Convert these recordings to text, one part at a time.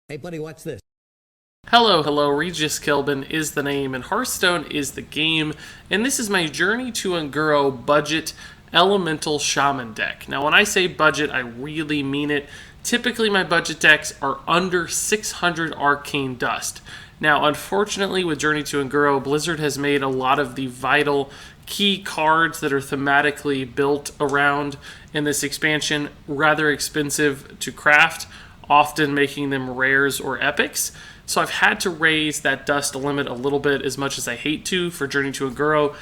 Hey, buddy, watch this. Hello, Regis Kelvin is the name, and Hearthstone is the game, and this is my Journey to Unguro budget elemental shaman deck. Now, when I say budget, I really mean it. Typically, my budget decks are under 600 arcane dust. Now, unfortunately, with Journey to Unguro, Blizzard has made a lot of the vital key cards that are thematically built around in this expansion rather expensive to craft, often making them rares or epics. So I've had to raise that dust limit a little bit, as much as I hate to, for Journey to Unguro,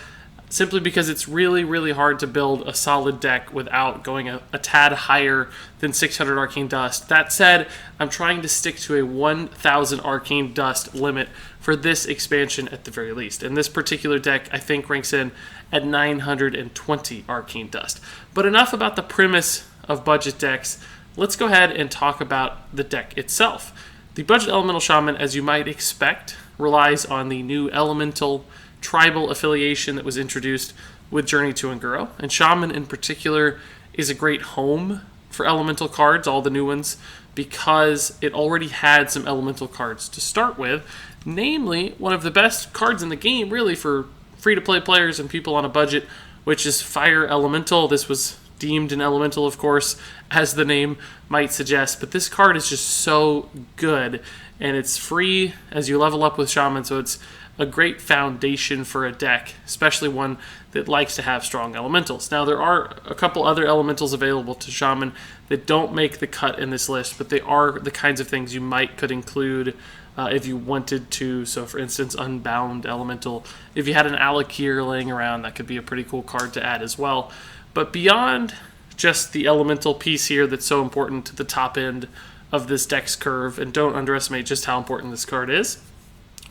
simply because it's really hard to build a solid deck without going a tad higher than 600 arcane dust. That said, I'm trying to stick to a 1000 arcane dust limit for this expansion at the very least. And this particular deck, I think, ranks in at 920 arcane dust. But enough about the premise of budget decks. Let's go ahead and talk about the deck itself. The budget elemental shaman, as you might expect, relies on the new elemental tribal affiliation that was introduced with Journey to Unguro. And shaman in particular is a great home for elemental cards, all the new ones, because it already had some elemental cards to start with, namely one of the best cards in the game, really, for free-to-play players and people on a budget, which is Fire Elemental. This was deemed an elemental, of course, as the name might suggest, but this card is just so good, and it's free as you level up with Shaman, so it's a great foundation for a deck, especially one that likes to have strong elementals. Now, there are a couple other elementals available to Shaman that don't make the cut in this list, but they are the kinds of things you could include if you wanted to. So, for instance, Unbound Elemental. If you had an Alakir laying around, that could be a pretty cool card to add as well. But beyond just the elemental piece here that's so important to the top end of this deck's curve, and don't underestimate just how important this card is,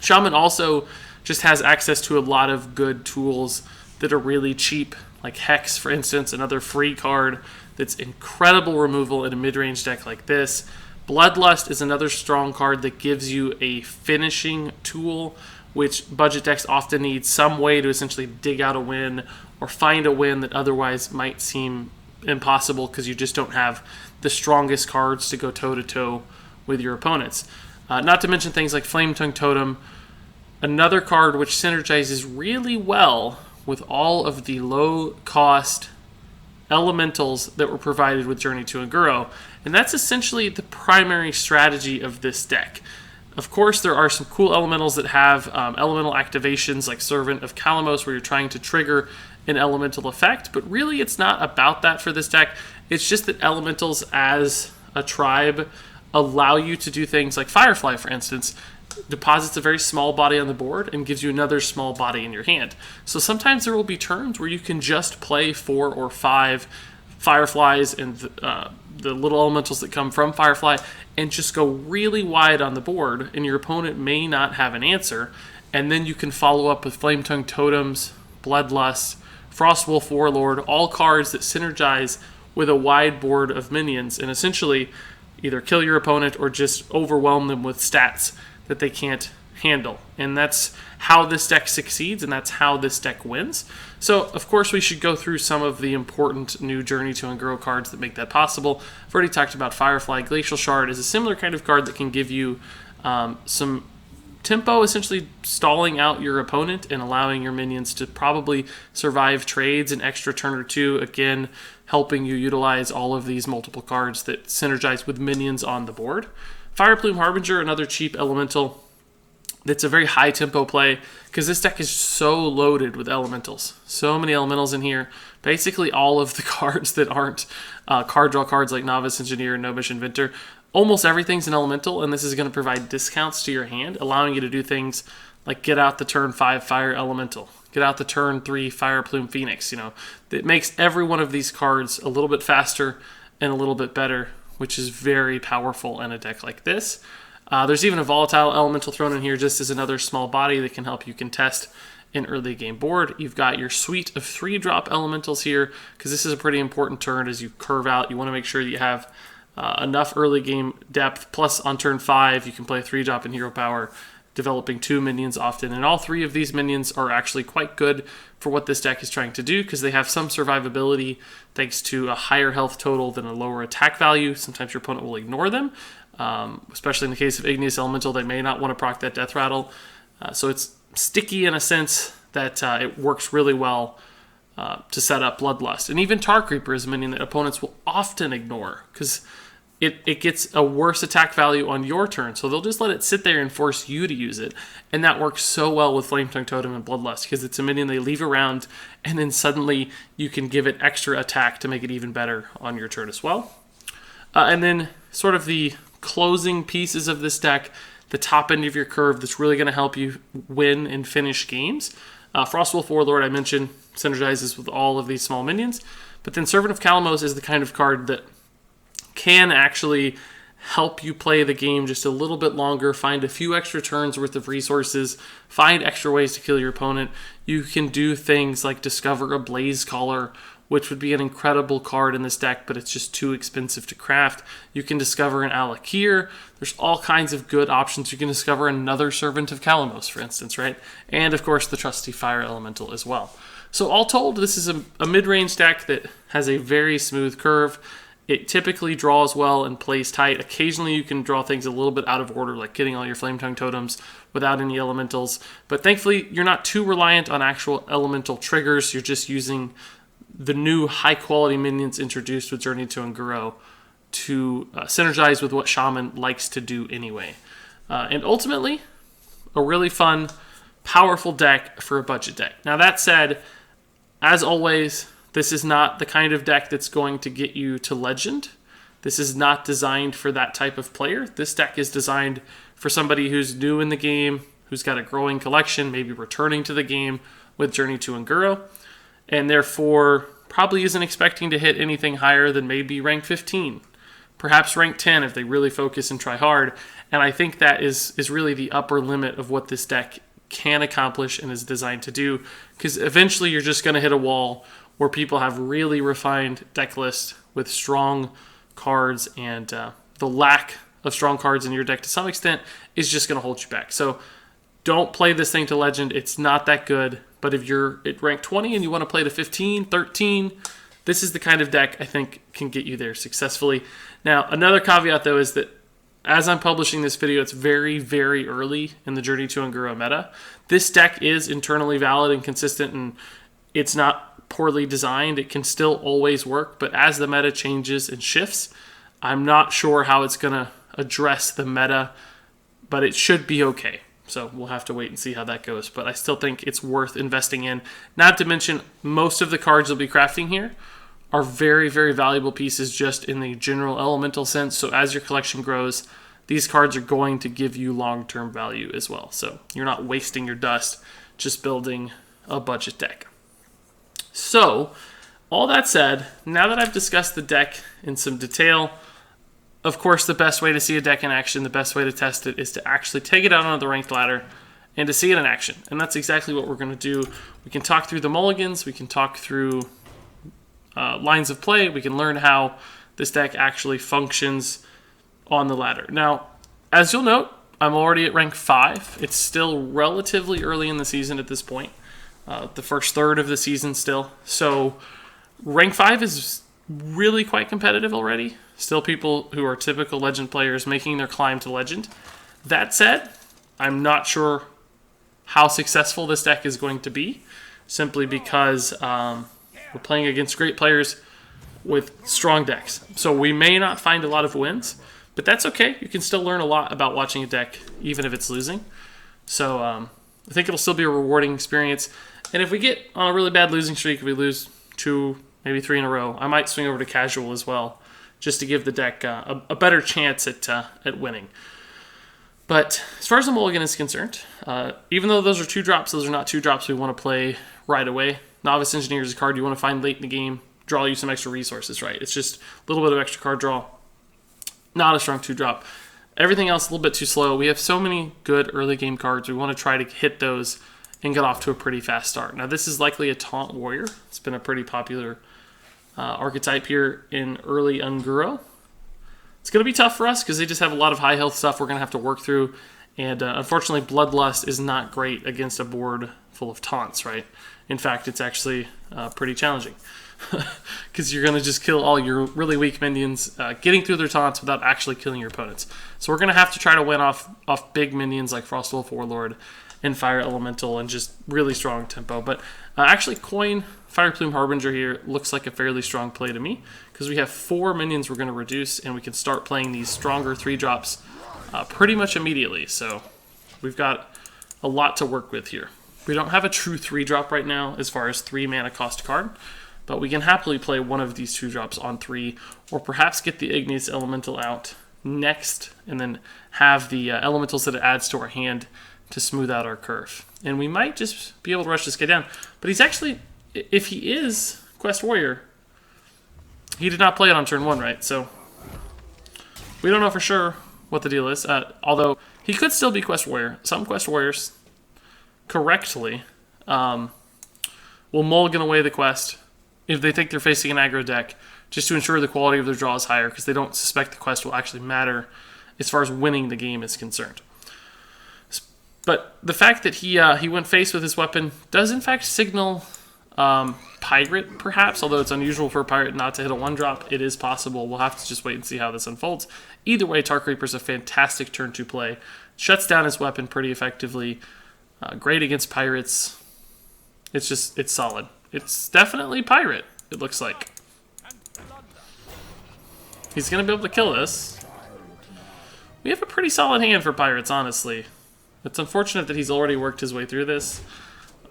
Shaman also just has access to a lot of good tools that are really cheap, like Hex, for instance, another free card that's incredible removal in a mid-range deck like this. Bloodlust is another strong card that gives you a finishing tool, which budget decks often need some way to essentially dig out a win or find a win that otherwise might seem impossible because you just don't have the strongest cards to go toe-to-toe with your opponents. Not to mention things like Flame Tongue Totem, another card which synergizes really well with all of the low-cost elementals that were provided with Journey to Unguro, and that's essentially the primary strategy of this deck. Of course, there are some cool elementals that have elemental activations like Servant of Kalamos, where you're trying to trigger an elemental effect, but really it's not about that for this deck. It's just that elementals as a tribe allow you to do things like Firefly, for instance, deposits a very small body on the board and gives you another small body in your hand. So sometimes there will be turns where you can just play 4 or 5 Fireflies and the little elementals that come from Firefly and just go really wide on the board, and your opponent may not have an answer, and then you can follow up with Flame Tongue Totems, Bloodlust, Frostwolf Warlord, all cards that synergize with a wide board of minions and essentially either kill your opponent or just overwhelm them with stats that they can't handle. And that's how this deck succeeds, and that's how this deck wins. So, of course, we should go through some of the important new Journey to Unguro cards that make that possible. I've already talked about Firefly. Glacial Shard is a similar kind of card that can give you some tempo, essentially stalling out your opponent and allowing your minions to probably survive trades an extra turn or two, again, helping you utilize all of these multiple cards that synergize with minions on the board. Fireplume Harbinger, another cheap elemental that's a very high tempo play, because this deck is so loaded with elementals. So many elementals in here. Basically all of the cards that aren't card draw cards like Novice Engineer and Gnomish Inventor. Almost everything's an elemental, and this is going to provide discounts to your hand, allowing you to do things like get out the turn 5 Fire Elemental, get out the turn 3 Fire Plume Phoenix. It makes every one of these cards a little bit faster and a little bit better, which is very powerful in a deck like this. There's even a volatile elemental thrown in here just as another small body that can help you contest an early game board. You've got your suite of 3-drop elementals here, because this is a pretty important turn as you curve out. You want to make sure that you have enough early game depth, plus on turn 5 you can play 3-drop in hero power, developing 2 minions often, and all 3 of these minions are actually quite good for what this deck is trying to do, because they have some survivability thanks to a higher health total than a lower attack value. Sometimes your opponent will ignore them, especially in the case of Igneous Elemental, they may not want to proc that Death Rattle. So it's sticky in a sense that it works really well to set up Bloodlust. And even Tar Creeper is a minion that opponents will often ignore because it gets a worse attack value on your turn. So they'll just let it sit there and force you to use it. And that works so well with Flametongue Totem and Bloodlust because it's a minion they leave around and then suddenly you can give it extra attack to make it even better on your turn as well. And then sort of the closing pieces of this deck, the top end of your curve that's really going to help you win and finish games. Frostwolf Warlord, I mentioned, synergizes with all of these small minions. But then Servant of Kalamos is the kind of card that can actually help you play the game just a little bit longer, find a few extra turns worth of resources, find extra ways to kill your opponent. You can do things like discover a Blaze Caller, which would be an incredible card in this deck, but it's just too expensive to craft. You can discover an Alakir. There's all kinds of good options. You can discover another Servant of Kalamos, for instance, right? And, of course, the trusty Fire Elemental as well. So all told, this is a mid-range deck that has a very smooth curve. It typically draws well and plays tight. Occasionally you can draw things a little bit out of order, like getting all your Flametongue Totems without any elementals. But thankfully, you're not too reliant on actual elemental triggers. You're just using the new high-quality minions introduced with Journey to Unguro to synergize with what Shaman likes to do anyway. And ultimately, a really fun, powerful deck for a budget deck. Now that said, as always, this is not the kind of deck that's going to get you to Legend. This is not designed for that type of player. This deck is designed for somebody who's new in the game, who's got a growing collection, maybe returning to the game with Journey to Unguro, and therefore probably isn't expecting to hit anything higher than maybe rank 15, perhaps rank 10 if they really focus and try hard. And I think that is really the upper limit of what this deck can accomplish and is designed to do, because eventually you're just going to hit a wall where people have really refined deck lists with strong cards, and the lack of strong cards in your deck to some extent is just going to hold you back. So don't play this thing to Legend. It's not that good, but if you're at rank 20 and you want to play to 15, 13, this is the kind of deck I think can get you there successfully. Now, another caveat, though, is that as I'm publishing this video, it's very, very early in the Journey to Unguro meta. This deck is internally valid and consistent, and it's not poorly designed. It can still always work, but as the meta changes and shifts, I'm not sure how it's going to address the meta, but it should be okay. So we'll have to wait and see how that goes, but I still think it's worth investing in. Not to mention, most of the cards you'll be crafting here are very, very valuable pieces just in the general elemental sense. So as your collection grows, these cards are going to give you long-term value as well. So you're not wasting your dust just building a budget deck. So, all that said, now that I've discussed the deck in some detail, of course the best way to see a deck in action, the best way to test it, is to actually take it out onto the ranked ladder and to see it in action. And that's exactly what we're going to do. We can talk through the mulligans, we can talk through lines of play, we can learn how this deck actually functions on the ladder. Now, as you'll note, I'm already at rank 5. It's still relatively early in the season at this point. The first third of the season still. So rank 5 is really quite competitive already. Still people who are typical Legend players making their climb to Legend. That said, I'm not sure how successful this deck is going to be, simply because we're playing against great players with strong decks. So we may not find a lot of wins, but that's okay. You can still learn a lot about watching a deck, even if it's losing. So I think it'll still be a rewarding experience. And if we get on a really bad losing streak, if we lose 2, maybe 3 in a row, I might swing over to casual as well, just to give the deck a better chance at winning. But as far as the mulligan is concerned, even though those are 2 drops, those are not 2 drops we want to play right away. Novice Engineer is a card you want to find late in the game, draw you some extra resources, right? It's just a little bit of extra card draw. Not a strong 2-drop. Everything else a little bit too slow. We have so many good early game cards. We want to try to hit those and get off to a pretty fast start. Now, this is likely a Taunt Warrior. It's been a pretty popular archetype here in early Unguro. It's going to be tough for us because they just have a lot of high health stuff we're going to have to work through. And unfortunately, Bloodlust is not great against a board full of taunts, right? In fact, it's actually pretty challenging. because you're going to just kill all your really weak minions, getting through their taunts without actually killing your opponents. So we're going to have to try to win off big minions like Frostwolf Warlord and Fire Elemental and just really strong tempo. But actually, Coin Fire Plume Harbinger here looks like a fairly strong play to me, because we have 4 minions we're going to reduce, and we can start playing these stronger 3-drops pretty much immediately. So we've got a lot to work with here. We don't have a true 3-drop right now as far as 3 mana cost card, but we can happily play one of these 2-drops on 3, or perhaps get the Igneous Elemental out next, and then have the elementals that it adds to our hand to smooth out our curve. And we might just be able to rush this guy down. But he's actually, if he is Quest Warrior, he did not play it on turn 1, right? So we don't know for sure what the deal is. Although he could still be Quest Warrior. Some Quest Warriors correctly will mulligan away the quest if they think they're facing an aggro deck, just to ensure the quality of their draw is higher, because they don't suspect the quest will actually matter as far as winning the game is concerned. But the fact that he went face with his weapon does in fact signal Pirate, perhaps, although it's unusual for a Pirate not to hit a 1-drop. It is possible. We'll have to just wait and see how this unfolds. Either way, Tark Reaper's a fantastic turn to play. Shuts down his weapon pretty effectively. Great against Pirates. It's solid. It's definitely Pirate, it looks like. He's going to be able to kill this. We have a pretty solid hand for Pirates, honestly. It's unfortunate that he's already worked his way through this,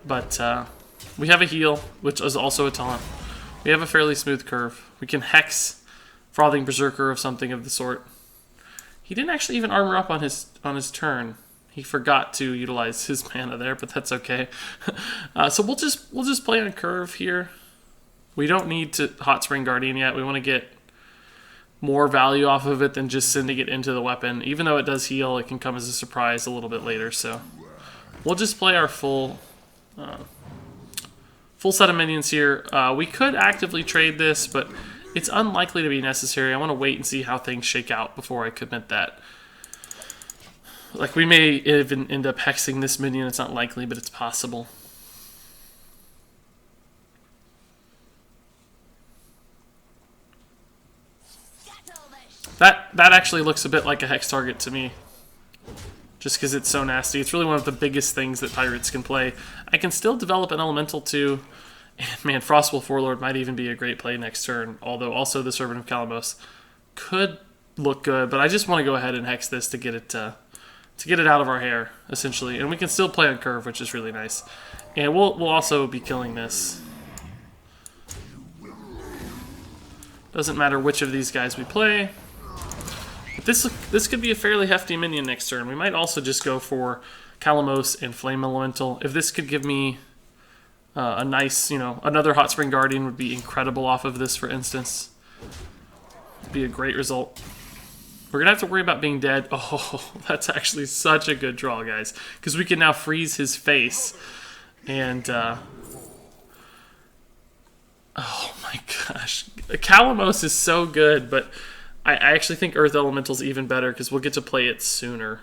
but we have a heal, which is also a taunt. We have a fairly smooth curve. We can Hex Frothing Berserker of something of the sort. He didn't actually even armor up on his turn. He forgot to utilize his mana there, but that's okay. So we'll just play on curve here. We don't need to Hot Spring Guardian yet. We want to get more value off of it than just sending it into the weapon. Even though it does heal, it can come as a surprise a little bit later. So we'll just play our full set of minions here. We could actively trade this, but it's unlikely to be necessary. I want to wait and see how things shake out before I commit that. Like, we may even end up hexing this minion. It's not likely, but it's possible. That actually looks a bit like a hex target to me, just because it's so nasty. It's really one of the biggest things that Pirates can play. I can still develop an Elemental too, and man, Frostwolf Warlord might even be a great play next turn, although also the Servant of Kalamos could look good, but I just want to go ahead and hex this to get it out of our hair, essentially. And we can still play on curve, which is really nice. And we'll also be killing this. Doesn't matter which of these guys we play. This could be a fairly hefty minion next turn. We might also just go for Kalamos and Flame Elemental. If this could give me a nice, another Hot Spring Guardian would be incredible off of this, for instance. It'd be a great result. We're going to have to worry about being dead. Oh, that's actually such a good draw, guys. Because we can now freeze his face. And, oh my gosh. Kalamos is so good, but I actually think Earth Elemental's even better because we'll get to play it sooner.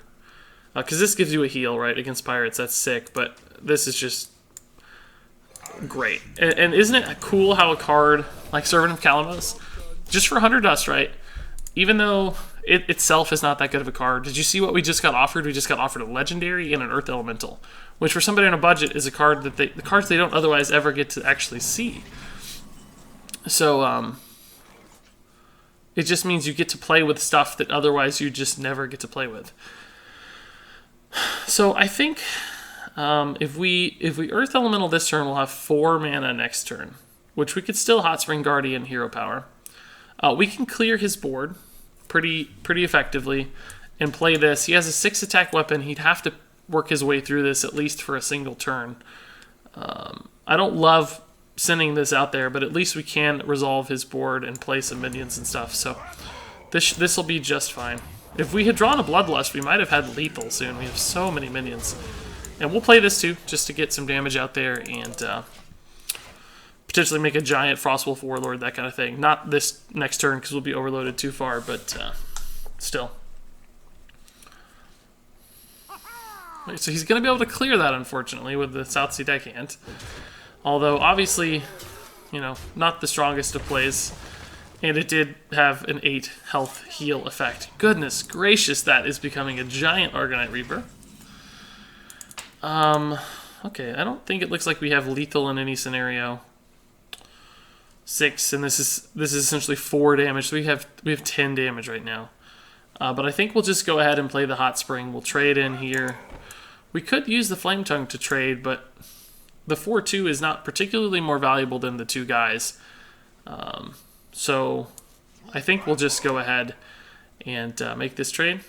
Because this gives you a heal, right, against Pirates. That's sick, but this is just great. And isn't it cool how a card like Servant of Kalamos, just for 100 dust, right? Even though it itself is not that good of a card. Did you see what we just got offered? We just got offered a Legendary and an Earth Elemental, which for somebody on a budget is a card that the cards they don't otherwise ever get to actually see. So, it just means you get to play with stuff that otherwise you just never get to play with. So I think if we Earth Elemental this turn, we'll have 4 mana next turn, which we could still Hot Spring Guardian hero power. We can clear his board pretty effectively and play this. He has a 6 attack weapon. He'd have to work his way through this at least for a single turn. I don't love sending this out there, but at least we can resolve his board and play some minions and stuff. So this will be just fine. If we had drawn a Bloodlust, we might have had lethal soon. We have so many minions. And we'll play this too, just to get some damage out there and potentially make a giant Frostwolf Warlord, that kind of thing. Not this next turn, because we'll be overloaded too far, but still. So he's going to be able to clear that, unfortunately, with the South Sea Deckhand. Although, obviously, you know, not the strongest of plays. And it did have an 8 health heal effect. Goodness gracious, that is becoming a giant Argonite Reaper. Okay, I don't think it looks like we have lethal in any scenario. 6, and this is essentially 4 damage. So we have 10 damage right now. But I think we'll just go ahead and play the Hot Spring. We'll trade in here. We could use the Flame Tongue to trade, but the 4-2 is not particularly more valuable than the 2 guys. So I think we'll just go ahead and make this trade.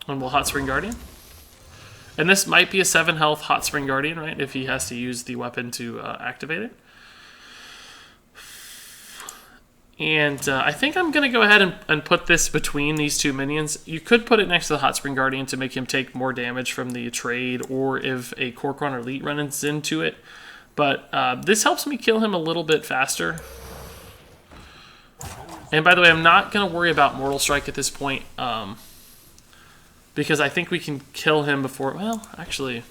And we'll Hot Spring Guardian. And this might be a 7 health Hot Spring Guardian, right? If he has to use the weapon to activate it. And I think I'm going to go ahead and put this between these 2 minions. You could put it next to the Hot Spring Guardian to make him take more damage from the trade, or if a Kor'kron or Elite runs into it. But this helps me kill him a little bit faster. And by the way, I'm not going to worry about Mortal Strike at this point. Because I think we can kill him before... Well, actually...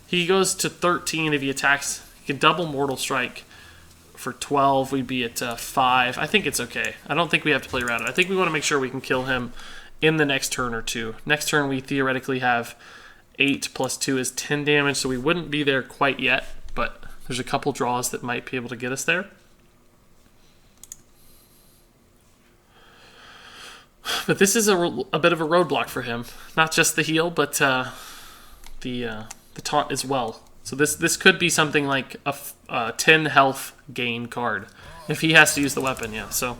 He goes to 13 if he attacks. He can double Mortal Strike. For 12, we'd be at 5. I think it's okay. I don't think we have to play around it. I think we want to make sure we can kill him in the next turn or 2. Next turn, we theoretically have 8 plus 2 is 10 damage, so we wouldn't be there quite yet, but there's a couple draws that might be able to get us there. But this is a bit of a roadblock for him. Not just the heal, but the taunt as well. So this could be something like a 10 health gain card. If he has to use the weapon, yeah. So,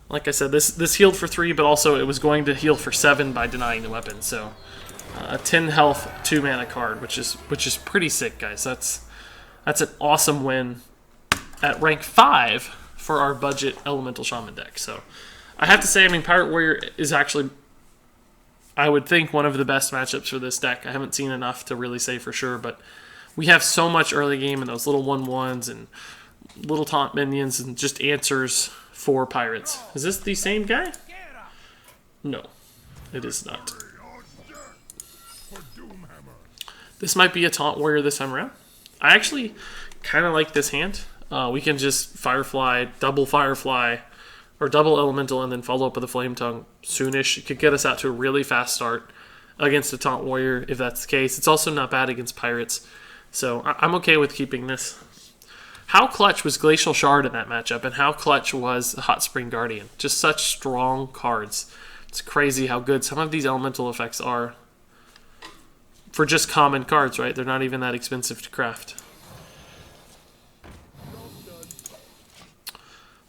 like I said, this healed for 3, but also it was going to heal for 7 by denying the weapon. So, a 10 health 2 mana card, which is pretty sick, guys. That's an awesome win at rank 5 for our budget Elemental Shaman deck. So, I have to say, I mean, Pirate Warrior is actually, I would think, one of the best matchups for this deck. I haven't seen enough to really say for sure, but we have so much early game and those little 1/1s and little taunt minions and just answers for pirates. Is this the same guy? No, it is not. This might be a taunt warrior this time around. I actually kind of like this hand. We can just Firefly, or double Elemental, and then follow up with a Flame Tongue soonish. It could get us out to a really fast start against a Taunt Warrior, if that's the case. It's also not bad against Pirates, so I'm okay with keeping this. How clutch was Glacial Shard in that matchup, and how clutch was the Hot Spring Guardian? Just such strong cards. It's crazy how good some of these elemental effects are for just common cards, right? They're not even that expensive to craft.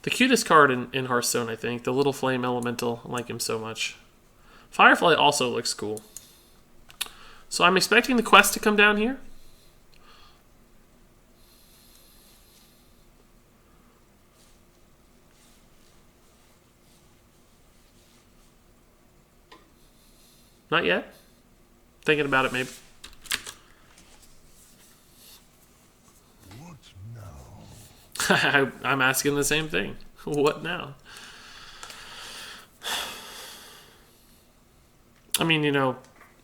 The cutest card in Hearthstone, I think. The little flame elemental. I like him so much. Firefly also looks cool. So I'm expecting the quest to come down here. Not yet. Thinking about it, maybe. I'm asking the same thing. What now? I mean, you know,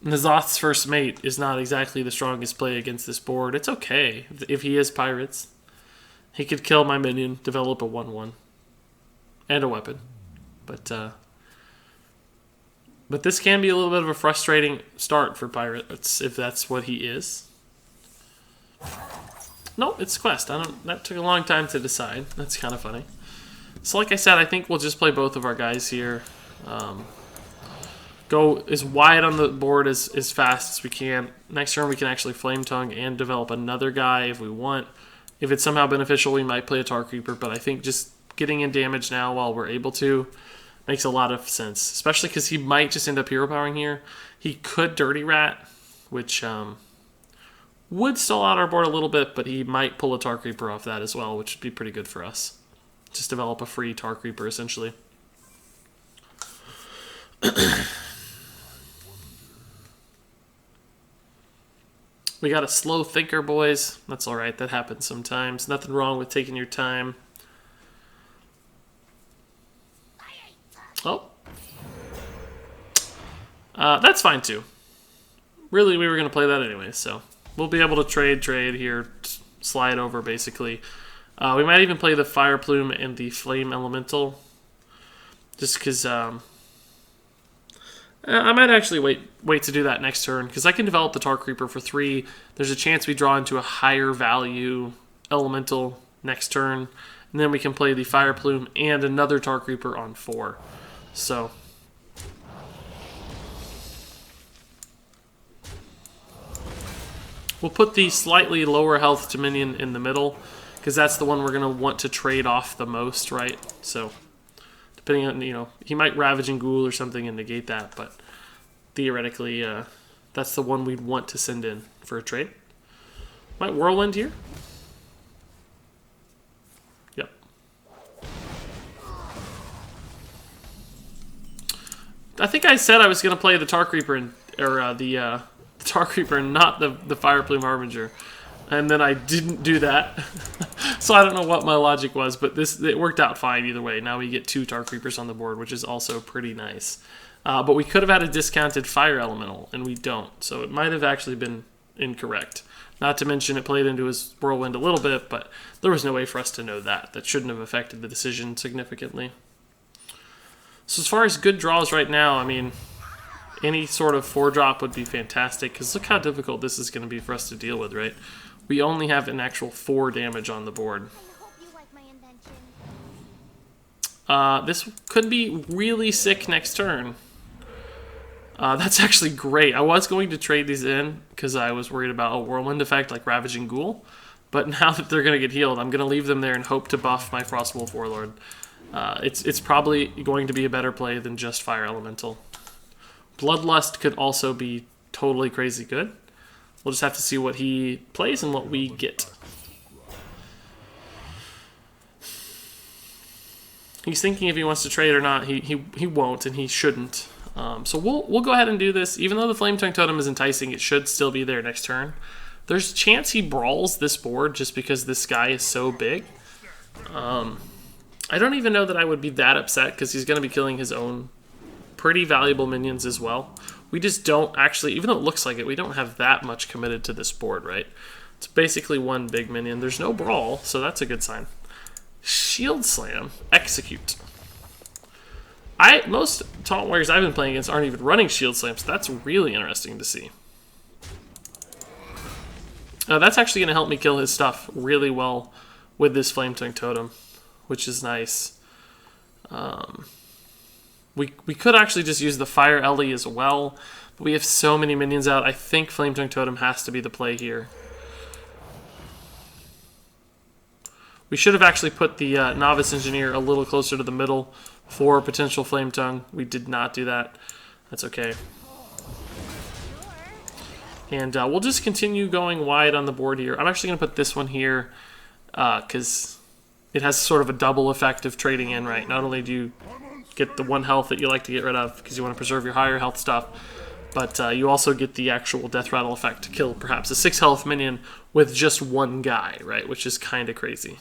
N'Zoth's first mate is not exactly the strongest play against this board. It's okay if he is pirates. He could kill my minion, develop a 1/1, and a weapon. But this can be a little bit of a frustrating start for pirates if that's what he is. No, it's quest. That took a long time to decide. That's kind of funny. So like I said, I think we'll just play both of our guys here. Go as wide on the board as fast as we can. Next turn we can actually Flame Tongue and develop another guy if we want. If it's somehow beneficial, we might play a Tar Creeper, but I think just getting in damage now while we're able to makes a lot of sense. Especially because he might just end up hero powering here. He could Dirty Rat, which would stall out our board a little bit, but he might pull a Tar Creeper off that as well, which would be pretty good for us. Just develop a free Tar Creeper, essentially. We got a slow thinker, boys. That's alright, that happens sometimes. Nothing wrong with taking your time. Oh. That's fine, too. Really, we were going to play that anyway, so we'll be able to trade here, slide over basically. We might even play the Fire Plume and the Flame Elemental, just because I might actually wait to do that next turn, because I can develop the Tar Creeper for 3. There's a chance we draw into a higher value Elemental next turn, and then we can play the Fire Plume and another Tar Creeper on 4. So we'll put the slightly lower health to minion in the middle, because that's the one we're going to want to trade off the most, right? So depending on, he might Ravage and Ghoul or something and negate that, but theoretically, that's the one we'd want to send in for a trade. Might Whirlwind here. Yep. I think I said I was going to play the Tar Creeper the Tar Creeper and not the Fire Plume Harbinger, and then I didn't do that. So I don't know what my logic was, but it worked out fine either way. Now we get 2 Tar Creepers on the board, which is also pretty nice. But we could have had a discounted Fire Elemental, and we don't. So it might have actually been incorrect. Not to mention it played into his Whirlwind a little bit, but there was no way for us to know that. That shouldn't have affected the decision significantly. So as far as good draws right now, I mean, any sort of 4-drop would be fantastic, because look how difficult this is going to be for us to deal with, right? We only have an actual 4 damage on the board. This could be really sick next turn. That's actually great. I was going to trade these in because I was worried about a Whirlwind effect like Ravaging Ghoul, but now that they're going to get healed, I'm going to leave them there and hope to buff my Frostwolf Warlord. It's probably going to be a better play than just Fire Elemental. Bloodlust could also be totally crazy good. We'll just have to see what he plays and what we get. He's thinking if he wants to trade or not. He won't, and he shouldn't. So we'll go ahead and do this. Even though the Flame Tongue Totem is enticing, it should still be there next turn. There's a chance he brawls this board just because this guy is so big. I don't even know that I would be that upset, because he's going to be killing his own pretty valuable minions as well. We just don't actually, even though it looks like it, we don't have that much committed to this board, right? It's basically 1 big minion. There's no brawl, so that's a good sign. Shield Slam, execute. Most Taunt Warriors I've been playing against aren't even running Shield Slam, so that's really interesting to see. That's actually going to help me kill his stuff really well with this Flame Tongue Totem, which is nice. We could actually just use the Fire Ellie as well, but we have so many minions out. I think Flame Tongue Totem has to be the play here. We should have actually put the Novice Engineer a little closer to the middle for potential Flame Tongue. We did not do that. That's okay. And we'll just continue going wide on the board here. I'm actually going to put this one here because it has sort of a double effect of trading in, right? Not only do you get the 1 health that you like to get rid of because you want to preserve your higher health stuff, but you also get the actual Death Rattle effect to kill perhaps a 6 health minion with just 1 guy, right? Which is kind of crazy.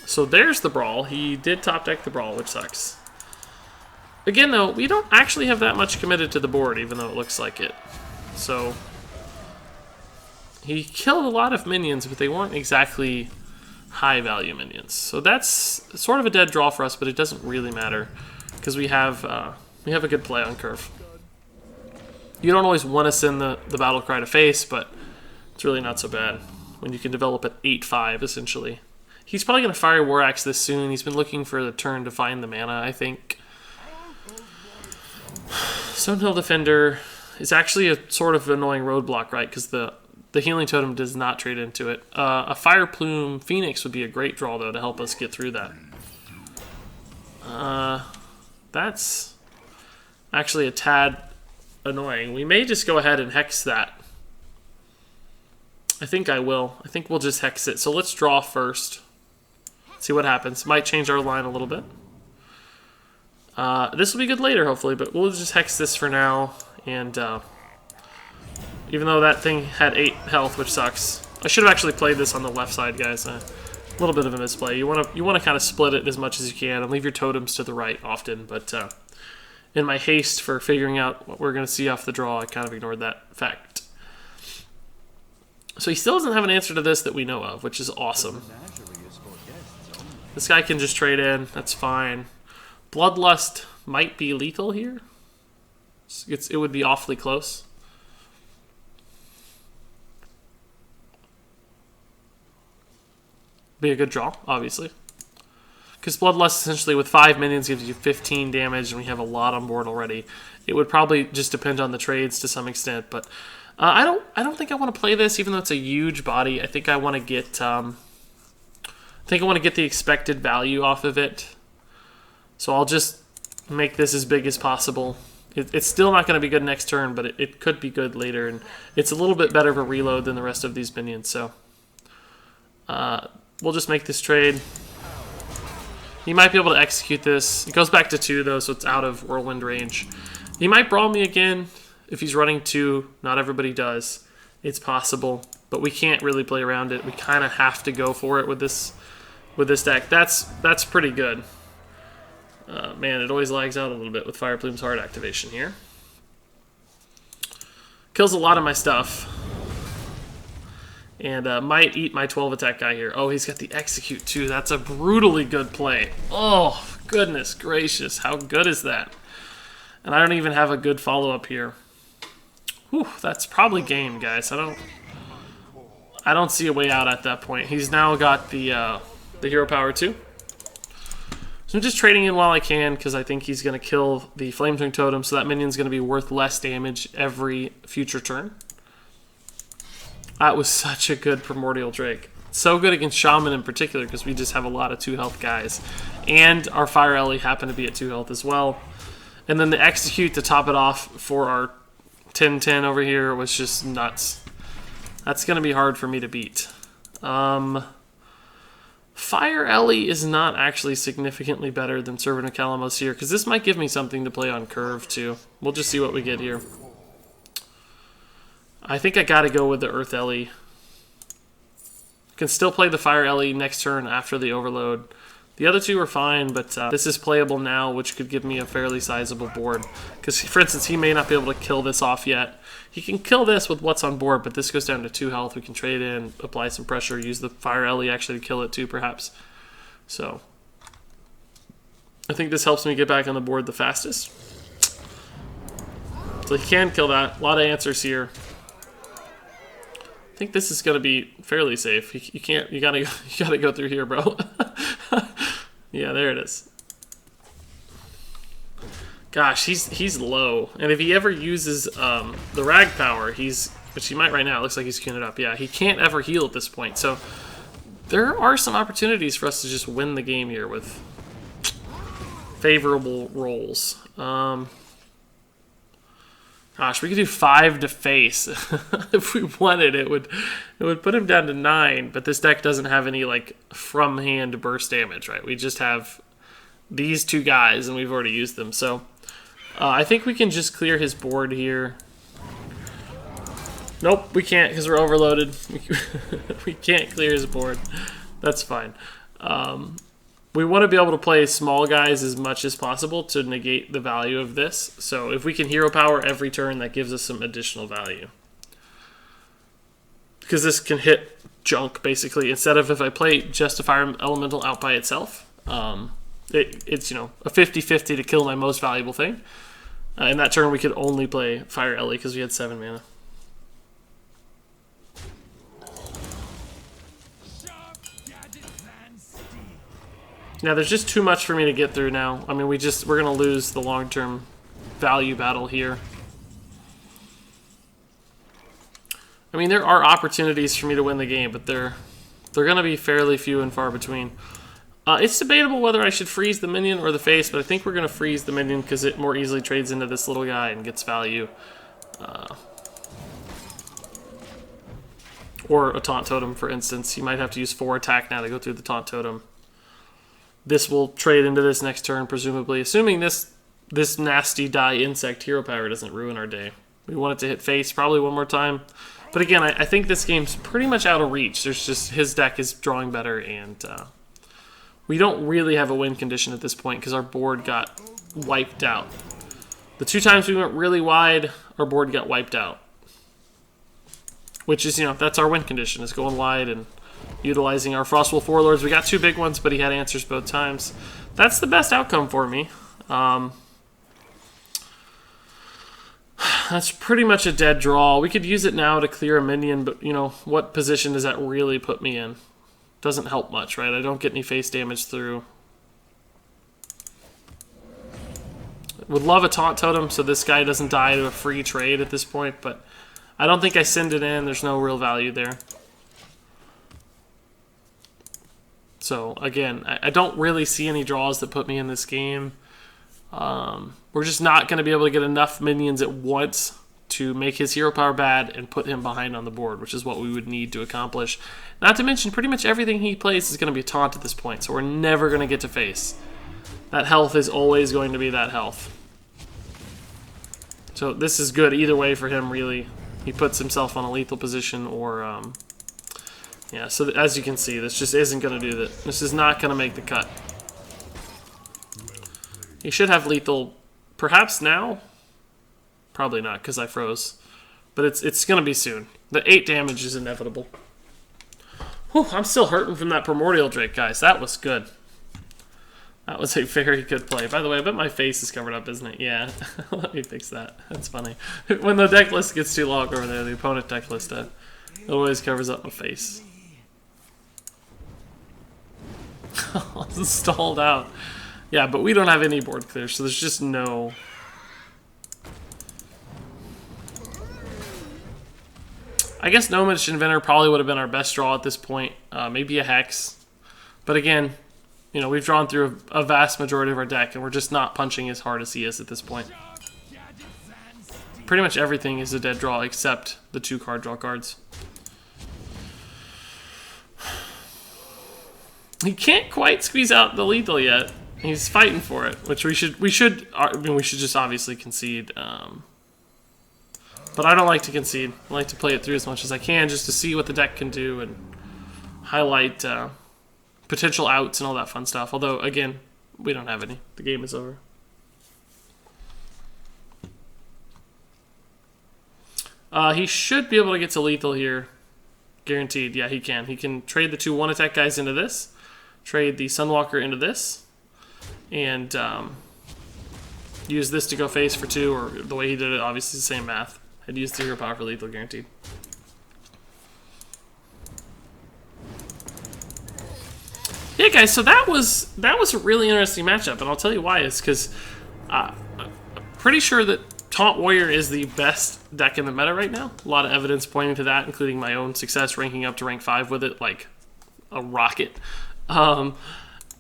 So there's the Brawl. He did top deck the Brawl, which sucks. Again, though, we don't actually have that much committed to the board, even though it looks like it. So he killed a lot of minions, but they weren't exactly high-value minions. So that's sort of a dead draw for us, but it doesn't really matter because we have a good play on curve. You don't always want to send the battle cry to face, but it's really not so bad when you can develop at 8-5 essentially. He's probably going to fire War Axe this soon. He's been looking for the turn to find the mana, I think. Stonehill Defender is actually a sort of annoying roadblock, right? Because the Healing Totem does not trade into it. A Fire Plume Phoenix would be a great draw, though, to help us get through that. That's actually a tad annoying. We may just go ahead and Hex that. I think I will. I think we'll just Hex it. So let's draw first. See what happens. Might change our line a little bit. This will be good later, hopefully, but we'll just Hex this for now. And even though that thing had 8 health, which sucks. I should have actually played this on the left side, guys. A little bit of a misplay. You want to kind of split it as much as you can and leave your totems to the right often. But in my haste for figuring out what we're going to see off the draw, I kind of ignored that fact. So he still doesn't have an answer to this that we know of, which is awesome. This guy can just trade in. That's fine. Bloodlust might be lethal here. It would be awfully close. Be a good draw, obviously. Because Bloodlust essentially with 5 minions gives you 15 damage, and we have a lot on board already. It would probably just depend on the trades to some extent, but I don't think I want to play this, even though it's a huge body. I think I want to get the expected value off of it. So I'll just make this as big as possible. It's still not going to be good next turn, but it could be good later, and it's a little bit better of a reload than the rest of these minions. So we'll just make this trade. He might be able to execute this. It goes back to 2, though, so it's out of Whirlwind range. He might brawl me again if he's running 2. Not everybody does. It's possible, but we can't really play around it. We kind of have to go for it with this deck. That's pretty good. Man, it always lags out a little bit with Fire Plume's Heart activation here. Kills a lot of my stuff. And might eat my 12 attack guy here. Oh, he's got the execute too. That's a brutally good play. Oh, goodness gracious. How good is that? And I don't even have a good follow-up here. Whew, that's probably game, guys. I don't see a way out at that point. He's now got the hero power too. So I'm just trading in while I can because I think he's going to kill the Flametongue Totem, so that minion's going to be worth less damage every future turn. That was such a good Primordial Drake. So good against Shaman in particular because we just have a lot of 2 health guys. And our Fire Ellie happened to be at 2 health as well. And then the execute to top it off for our 10-10 over here was just nuts. That's going to be hard for me to beat. Fire Ellie is not actually significantly better than Servant of Calamos here because this might give me something to play on curve too. We'll just see what we get here. I think I gotta go with the Earth Ellie. Can still play the Fire Ellie next turn after the Overload. The other 2 are fine, but this is playable now, which could give me a fairly sizable board. Because, for instance, he may not be able to kill this off yet. He can kill this with what's on board, but this goes down to 2 health. We can trade in, apply some pressure, use the Fire Ellie actually to kill it too, perhaps. So, I think this helps me get back on the board the fastest. So he can kill that. A lot of answers here. I think this is gonna be fairly safe. You gotta go through here, bro. Yeah, there it is. Gosh, he's low, and if he ever uses the rag power, which he might right now. It looks like he's queuing it up. Yeah, he can't ever heal at this point. So there are some opportunities for us to just win the game here with favorable rolls. Gosh, we could do 5 to face. If we wanted, it would put him down to 9, but this deck doesn't have any like from hand burst damage, right? We just have these 2 guys and we've already used them. So I think we can just clear his board here. Nope, we can't because we're overloaded. We can't clear his board. That's fine. We want to be able to play small guys as much as possible to negate the value of this. So if we can hero power every turn, that gives us some additional value. Because this can hit junk, basically. Instead of if I play just a Fire Elemental out by itself, it's, a 50-50 to kill my most valuable thing. In that turn, we could only play Fire Ellie because we had 7 mana. Yeah, there's just too much for me to get through now. I mean, we're going to lose the long-term value battle here. I mean, there are opportunities for me to win the game, but they're going to be fairly few and far between. It's debatable whether I should freeze the minion or the face, but I think we're going to freeze the minion because it more easily trades into this little guy and gets value. Or a Taunt Totem, for instance. You might have to use 4 attack now to go through the Taunt Totem. This will trade into this next turn, presumably. Assuming this nasty die insect hero power doesn't ruin our day. We want it to hit face probably one more time. But again, I think this game's pretty much out of reach. There's just his deck is drawing better, and we don't really have a win condition at this point because our board got wiped out. The 2 times we went really wide, our board got wiped out. which is, you know, that's our win condition, is going wide and utilizing our Frostwolf Warlords. We got 2 big ones, but he had answers both times. That's the best outcome for me. That's pretty much a dead draw. We could use it now to clear a minion, but, you know, what position does that really put me in? Doesn't help much, right? I don't get any face damage through. Would love a taunt totem so this guy doesn't die to a free trade at this point, but I don't think I send it in. There's no real value there. So, again, I don't really see any draws that put me in this game. We're just not going to be able to get enough minions at once to make his hero power bad and put him behind on the board, which is what we would need to accomplish. Not to mention, pretty much everything he plays is going to be a taunt at this point, so we're never going to get to face. That health is always going to be that health. So this is good either way for him, really. He puts himself on a lethal position or... yeah, so as you can see, this just isn't going to do that. This is not going to make the cut. He should have lethal, perhaps now? Probably not, because I froze. But it's going to be soon. The 8 damage is inevitable. Whew, I'm still hurting from that Primordial Drake, guys. That was good. That was a very good play. By the way, I bet my face is covered up, isn't it? Yeah. Let me fix that. That's funny. When the deck list gets too long over there, the opponent deck list, it always covers up my face. Stalled out. Yeah, but we don't have any board clear, so there's just no... I guess Nomadish Inventor probably would have been our best draw at this point. Maybe a Hex. But again, you know, we've drawn through a vast majority of our deck, and we're just not punching as hard as he is at this point. Pretty much everything is a dead draw except the 2 card draw cards. He can't quite squeeze out the lethal yet. He's fighting for it, which we should just obviously concede. But I don't like to concede. I like to play it through as much as I can just to see what the deck can do and highlight potential outs and all that fun stuff. Although, again, we don't have any. The game is over. He should be able to get to lethal here. Guaranteed. Yeah, he can. He can trade the 2 1-attack guys into this. Trade the Sunwalker into this. And use this to go face for 2, or the way he did it, obviously the same math. I'd use the hero power for lethal, guaranteed. Yeah, guys, so that was a really interesting matchup, and I'll tell you why. It's because I'm pretty sure that Taunt Warrior is the best deck in the meta right now. A lot of evidence pointing to that, including my own success ranking up to rank 5 with it like a rocket.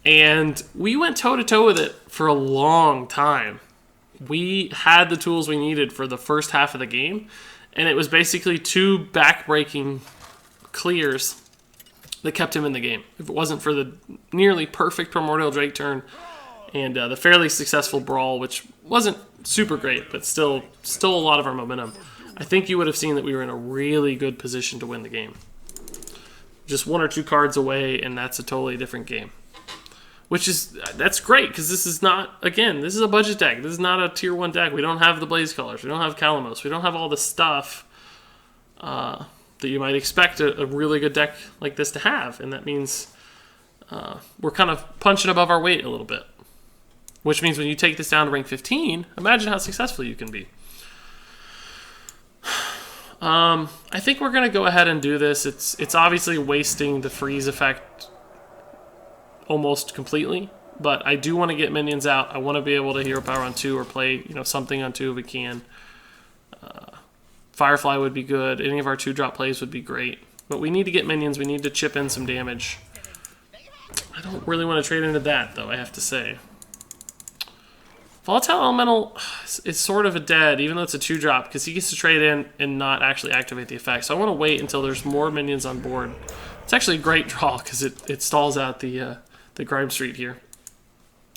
And we went toe-to-toe with it for a long time. We had the tools we needed for the first half of the game, and it was basically 2 back-breaking clears that kept him in the game. If it wasn't for the nearly perfect Primordial Drake turn and the fairly successful Brawl, which wasn't super great, but still a lot of our momentum, I think you would have seen that we were in a really good position to win the game. Just 1 or 2 cards away, and that's a totally different game. That's great, because this is not, again, this is a budget deck. This is not a tier 1 deck. We don't have the Blaze Colors. We don't have Calamos. We don't have all the stuff that you might expect a really good deck like this to have. And that means we're kind of punching above our weight a little bit. Which means when you take this down to rank 15, imagine how successful you can be. I think we're going to go ahead and do this. It's obviously wasting the freeze effect almost completely, but I do want to get minions out. I want to be able to hero power on 2 or play, you know, something on 2 if we can. Firefly would be good. Any of our 2-drop plays would be great. But we need to get minions. We need to chip in some damage. I don't really want to trade into that, though, I have to say. Volatile Elemental is sort of a dead, even though it's a 2-drop, because he gets to trade in and not actually activate the effect. So I want to wait until there's more minions on board. It's actually a great draw, because it stalls out the Grime Street here.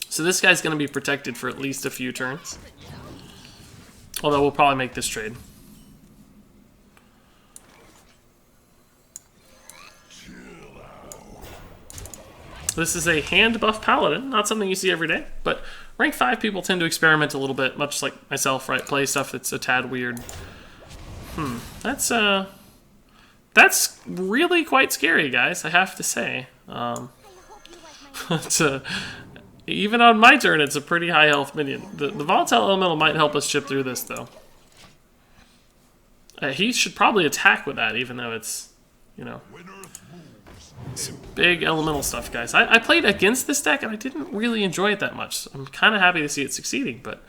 So this guy's going to be protected for at least a few turns. Although we'll probably make this trade. This is a hand buff Paladin, not something you see every day, but rank 5 people tend to experiment a little bit, much like myself, right? Play stuff that's a tad weird. That's That's really quite scary, guys, I have to say. Even on my turn, it's a pretty high health minion. The volatile elemental might help us chip through this, though. He should probably attack with that, even though it's, you know, it's big elemental stuff, guys. I played against this deck, and I didn't really enjoy it that much. I'm kind of happy to see it succeeding, but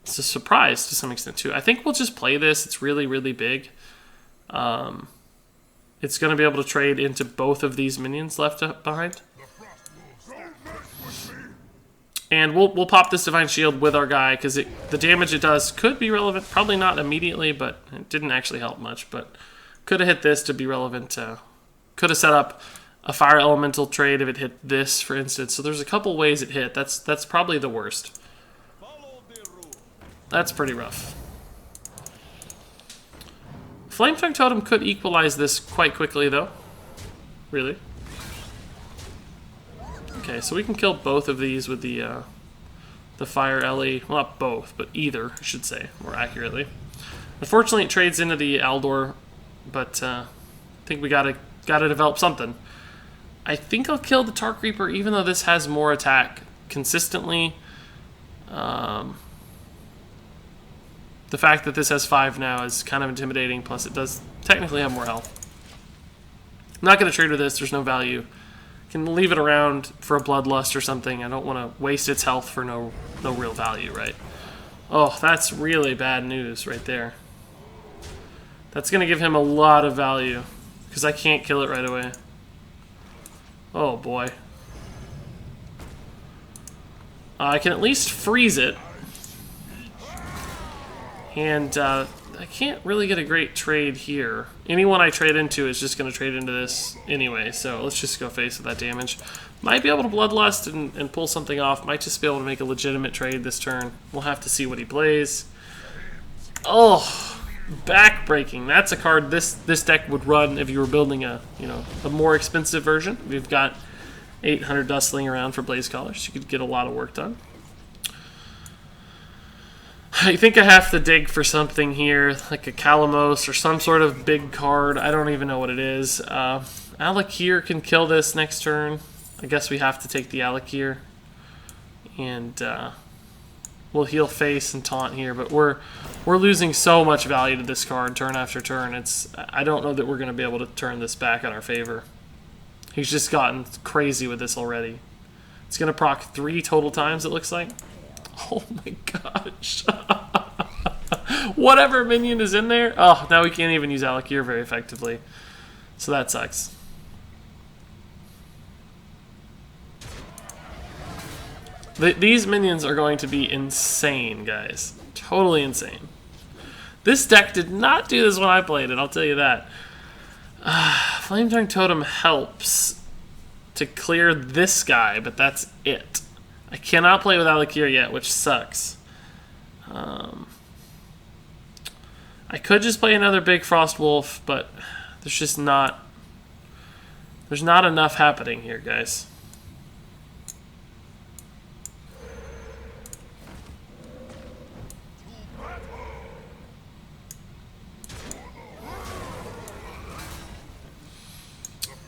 it's a surprise to some extent, too. I think we'll just play this. It's really, really big. It's going to be able to trade into both of these minions left behind. And we'll pop this Divine Shield with our guy, because the damage it does could be relevant. Probably not immediately, but it didn't actually help much. But could have hit this to be relevant. Could have set up a Fire Elemental trade if it hit this, for instance. So there's a couple ways it hit. That's probably the worst. That's pretty rough. Flametongue Totem could equalize this quite quickly, though. Really. Okay, so we can kill both of these with the Fire Ellie. Well, not both, but either, I should say, more accurately. Unfortunately, it trades into the Aldor, but I think we gotta develop something. I think I'll kill the Tark Reaper, even though this has more attack consistently. The fact that this has 5 now is kind of intimidating, plus it does technically have more health. I'm not going to trade with this, there's no value. Can leave it around for a Bloodlust or something. I don't want to waste its health for no real value, right? Oh, that's really bad news right there. That's going to give him a lot of value, because I can't kill it right away. Oh, boy. I can at least freeze it. And I can't really get a great trade here. Anyone I trade into is just going to trade into this anyway, so let's just go face with that damage. Might be able to Bloodlust and pull something off. Might just be able to make a legitimate trade this turn. We'll have to see what he plays. Oh, backbreaking. That's a card this deck would run if you were building a more expensive version. We've got 800 Dustling around for Blaze Collars. You could get a lot of work done. I think I have to dig for something here, like a Kalamos or some sort of big card. I don't even know what it is. Alakir can kill this next turn. I guess we have to take the Alakir. And we'll heal face and taunt here, but we're losing so much value to this card turn after turn. I don't know that we're going to be able to turn this back in our favor. He's just gotten crazy with this already. It's going to proc 3 total times, it looks like. Oh my gosh. Whatever minion is in there. Oh, now we can't even use Alakir very effectively. So that sucks. These minions are going to be insane, guys. Totally insane. This deck did not do this when I played it, I'll tell you that. Flametongue Totem helps to clear this guy, but that's it. I cannot play with Alakir yet, which sucks. I could just play another big Frost Wolf, but there's just not... There's not enough happening here, guys.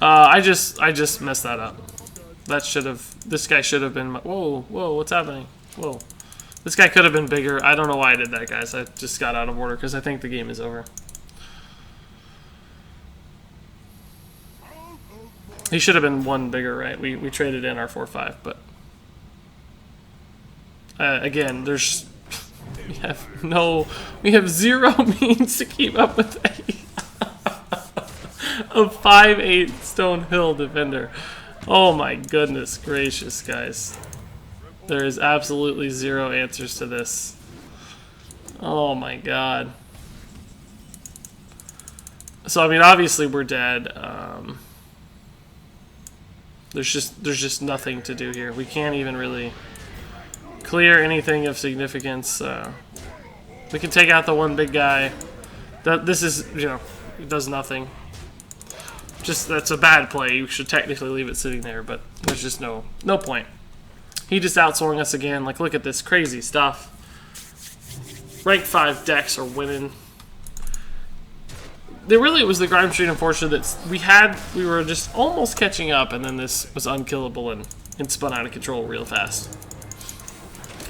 I just messed that up. That should have... This guy should have been... Whoa, whoa, what's happening? Whoa. This guy could have been bigger. I don't know why I did that, guys. I just got out of order because I think the game is over. He should have been 1 bigger, right? We traded in our 4/5, but... again, there's... We have 0 means to keep up with a 5'8" Stone Hill defender. Oh my goodness gracious, guys. There is absolutely 0 answers to this. Oh my god. So, I mean, obviously we're dead. There's just nothing to do here. We can't even really clear anything of significance. We can take out the 1 big guy. This is, it does nothing. That's a bad play. You should technically leave it sitting there, but there's just no point. He just outscoring us again. Like, look at this crazy stuff. Rank 5 decks are winning. Really, it was the Grime Street, unfortunately, that we were just almost catching up, and then this was unkillable and spun out of control real fast.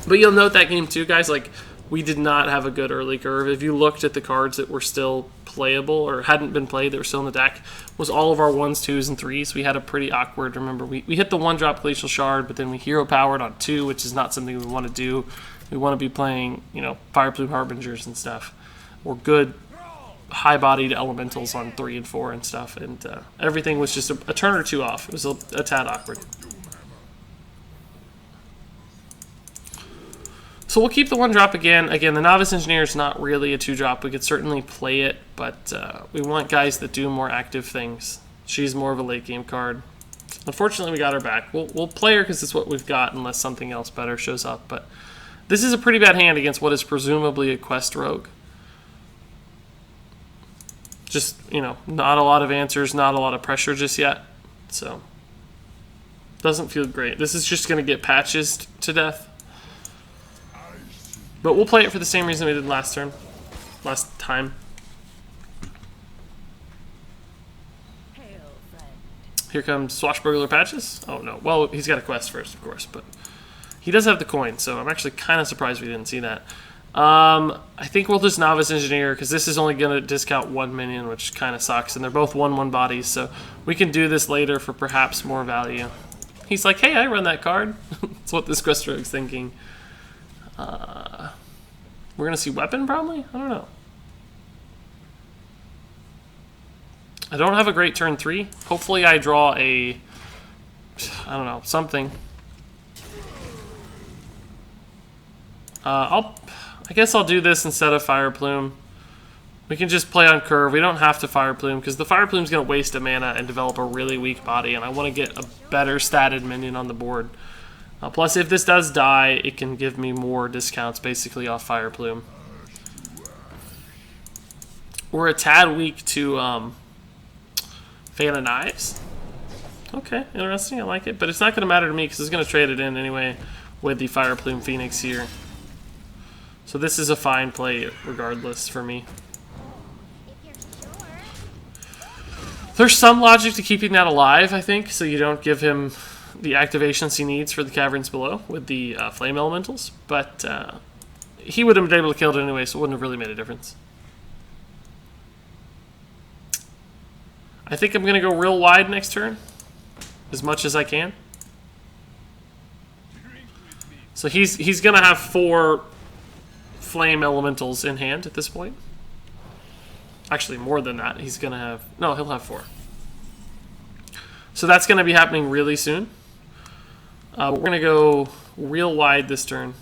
But you'll note that game too, guys, like, we did not have a good early curve. If you looked at the cards that were still playable or hadn't been played that were still in the deck, was all of our 1s, 2s, and 3s. We had a pretty awkward, remember, we hit the 1-drop Glacial Shard, but then we hero powered on 2, which is not something we want to do. We want to be playing, you know, Fire Plume Harbingers and stuff, or good high-bodied elementals on 3 and 4 and stuff, and everything was just a turn or two off. It was a tad awkward. So we'll keep the 1-drop again. Again, the Novice Engineer is not really a 2-drop. We could certainly play it, but we want guys that do more active things. She's more of a late-game card. Unfortunately, we got her back. We'll play her because it's what we've got unless something else better shows up, but this is a pretty bad hand against what is presumably a Quest Rogue. Just, you know, not a lot of answers, not a lot of pressure just yet. So, doesn't feel great. This is just going to get patches to death. But we'll play it for the same reason we did last time. Here comes Swashbuckler Patches. Oh no, well, he's got a quest first, of course, but he does have the coin, so I'm actually kind of surprised we didn't see that. I think we'll just Novice Engineer, because this is only going to discount 1 minion, which kind of sucks, and they're both 1/1 bodies, so we can do this later for perhaps more value. He's like, hey, I run that card. That's what this Quest Rogue's thinking. We're going to see Weapon, probably? I don't know. I don't have a great turn 3. Hopefully I draw a... I don't know, something. I guess I'll do this instead of Fire Plume. We can just play on curve. We don't have to Fire Plume, because the Fire Plume's going to waste a mana and develop a really weak body, and I want to get a better statted minion on the board. Plus, if this does die, it can give me more discounts, basically, off Fire Plume. We're a tad weak to Fan of Knives. Okay, interesting. I like it. But it's not going to matter to me, because it's going to trade it in anyway with the Fire Plume Phoenix here. So this is a fine play, regardless, for me. There's some logic to keeping that alive, I think, so you don't give him the activations he needs for the Caverns Below with the Flame Elementals, but he would have been able to kill it anyway, so it wouldn't have really made a difference. I think I'm going to go real wide next turn, as much as I can. So he's going to have 4 Flame Elementals in hand at this point. Actually, more than that. He's going to have... No, he'll have 4. So that's going to be happening really soon. We're going to go real wide this turn.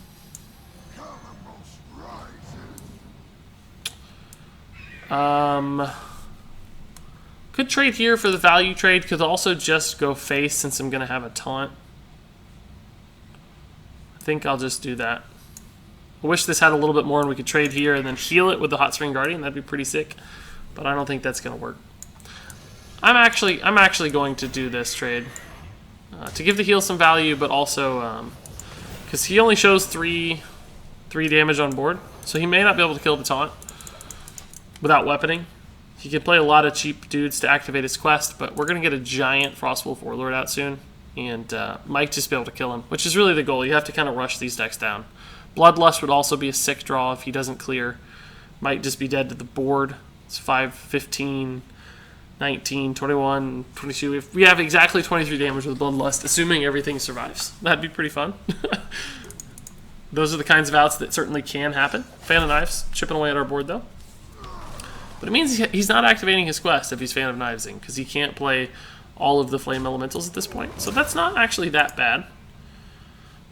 Could trade here for the value trade. Could also just go face since I'm going to have a taunt. I think I'll just do that. I wish this had a little bit more and we could trade here and then heal it with the Hot Spring Guardian. That'd be pretty sick. But I don't think that's going to work. I'm actually going to do this trade. To give the heal some value, but also because he only shows 3 damage on board, so he may not be able to kill the taunt without weaponing. He can play a lot of cheap dudes to activate his quest, but we're going to get a giant Frostwolf Warlord out soon, and might just be able to kill him, which is really the goal. You have to kind of rush these decks down. Bloodlust would also be a sick draw if he doesn't clear. Might just be dead to the board. It's 5, 15... 19, 21, 22. If we have exactly 23 damage with Bloodlust, assuming everything survives, that'd be pretty fun. Those are the kinds of outs that certainly can happen. Fan of Knives, chipping away at our board, though. But it means he's not activating his quest if he's Fan of Knivesing, because he can't play all of the Flame Elementals at this point. So that's not actually that bad.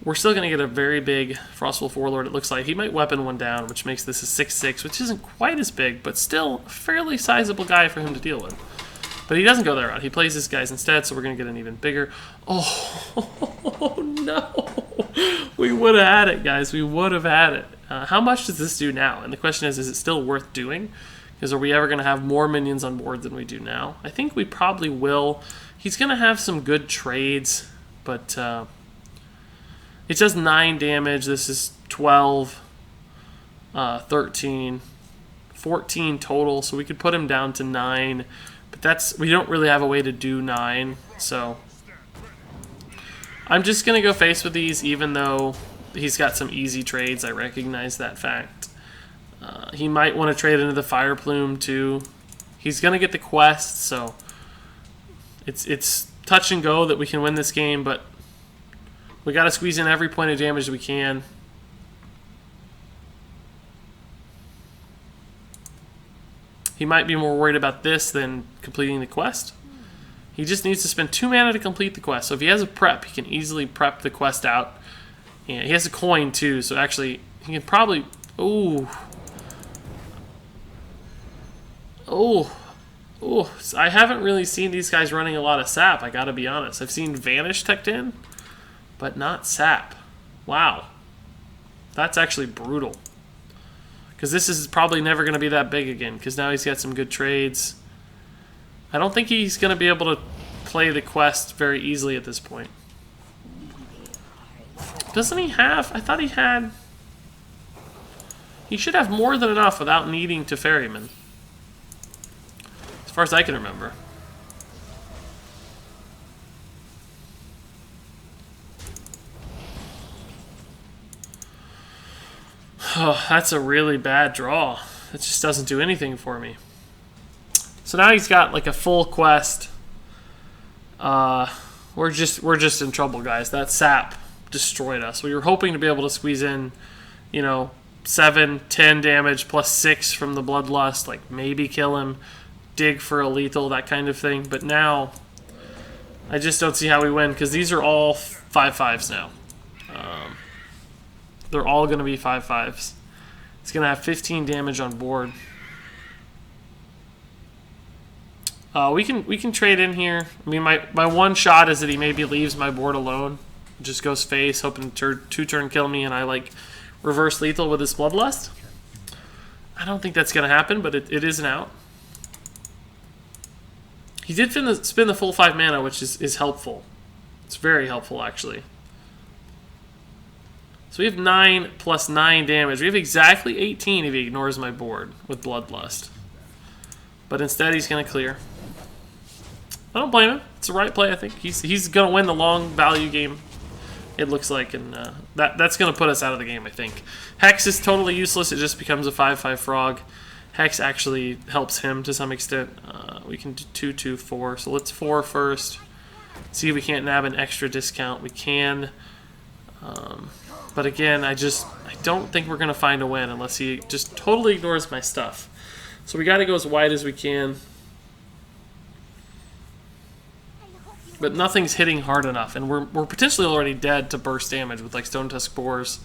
We're still going to get a very big Frostwolf Warlord, it looks like. He might weapon one down, which makes this a 6/6, which isn't quite as big, but still a fairly sizable guy for him to deal with. But he doesn't go that route. He plays his guys instead, so we're going to get an even bigger... Oh, no! We would have had it, guys. We would have had it. How much does this do now? And the question is it still worth doing? Because are we ever going to have more minions on board than we do now? I think we probably will. He's going to have some good trades, but... it does 9 damage. This is 12, 13, 14 total, so we could put him down to 9. But we don't really have a way to do 9, so I'm just going to go face with these, even though he's got some easy trades. I recognize that fact. He might want to trade into the Fire Plume, too. He's going to get the quest, so it's touch and go that we can win this game, but we got to squeeze in every point of damage we can. He might be more worried about this than completing the quest. He just needs to spend 2 mana to complete the quest. So if he has a prep, he can easily prep the quest out. And he has a coin too, so actually he can probably... Ooh. I haven't really seen these guys running a lot of sap, I gotta be honest. I've seen Vanish teched in, but not sap. Wow. That's actually brutal. Because this is probably never going to be that big again, because now he's got some good trades. I don't think he's going to be able to play the quest very easily at this point. Doesn't he have... I thought he had... He should have more than enough without needing to Ferryman. As far as I can remember. Oh, that's a really bad draw. It just doesn't do anything for me. So now he's got like a full quest. We're just in trouble, guys. That sap destroyed us. We were hoping to be able to squeeze in, you know, 7, 10 damage plus 6 from the Bloodlust, like maybe kill him, dig for a lethal, that kind of thing. But now, I just don't see how we win, because these are all 5/5s now. They're all going to be 5/5s. It's going to have 15 damage on board. We can trade in here. I mean, my one shot is that he maybe leaves my board alone, just goes face, hoping to 2-turn kill me, and I like reverse lethal with his Bloodlust. I don't think that's going to happen, but it is an out. He did spin the full 5 mana, which is helpful. It's very helpful, actually. So we have 9 plus 9 damage. We have exactly 18 if he ignores my board with Bloodlust. But instead, he's going to clear. I don't blame him. It's the right play, I think. He's going to win the long value game, it looks like. And that's going to put us out of the game, I think. Hex is totally useless. It just becomes a 5/5 frog. Hex actually helps him to some extent. We can do 2, 2, 4. So let's 4 first. See if we can't nab an extra discount. We can. But again, I don't think we're going to find a win unless he just totally ignores my stuff. So we got to go as wide as we can. But nothing's hitting hard enough. And we're potentially already dead to burst damage with like Stone Tusk Boars,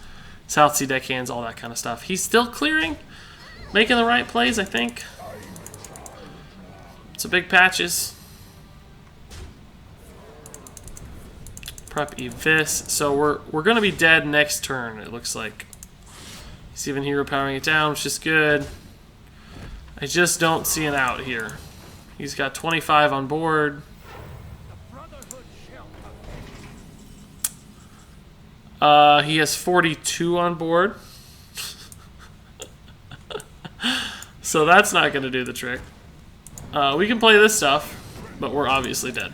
South Sea Deckhands, all that kind of stuff. He's still clearing, making the right plays, I think. It's a big patches. Prep Evis. So we're going to be dead next turn, it looks like. He's even hero powering it down, which is good. I just don't see an out here. He's got 25 on board. He has 42 on board. So that's not going to do the trick. We can play this stuff, but we're obviously dead.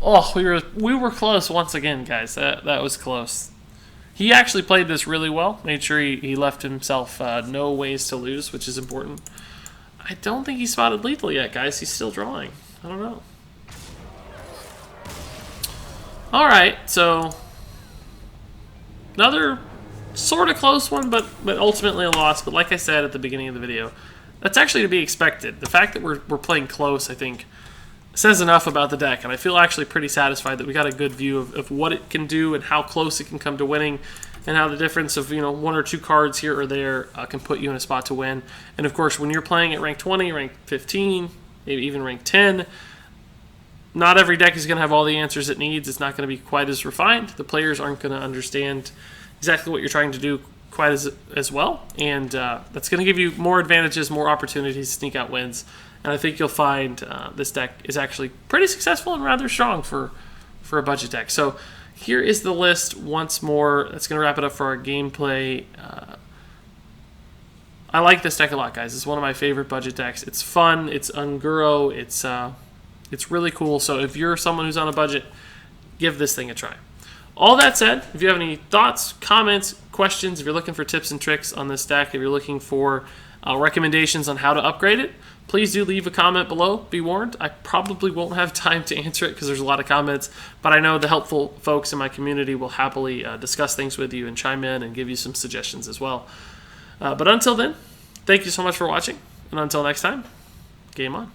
Oh, we were close once again, guys. That was close. He actually played this really well. Made sure he left himself no ways to lose, which is important. I don't think he spotted lethal yet, guys. He's still drawing. I don't know. Alright, so another sort of close one, but ultimately a loss. But like I said at the beginning of the video, that's actually to be expected. The fact that we're playing close, I think, says enough about the deck, and I feel actually pretty satisfied that we got a good view of what it can do and how close it can come to winning, and how the difference of 1 or 2 cards here or there can put you in a spot to win. And of course, when you're playing at rank 20, rank 15, maybe even rank 10, not every deck is going to have all the answers it needs. It's not going to be quite as refined. The players aren't going to understand exactly what you're trying to do quite as well, and that's going to give you more advantages, more opportunities to sneak out wins. And I think you'll find this deck is actually pretty successful and rather strong for a budget deck. So here is the list once more. That's going to wrap it up for our gameplay. I like this deck a lot, guys. It's one of my favorite budget decks. It's fun. It's Unguro. It's really cool. So if you're someone who's on a budget, give this thing a try. All that said, if you have any thoughts, comments, questions, if you're looking for tips and tricks on this deck, if you're looking for recommendations on how to upgrade it, please do leave a comment below. Be warned, I probably won't have time to answer it because there's a lot of comments, but I know the helpful folks in my community will happily discuss things with you and chime in and give you some suggestions as well. But until then, thank you so much for watching, and until next time, game on.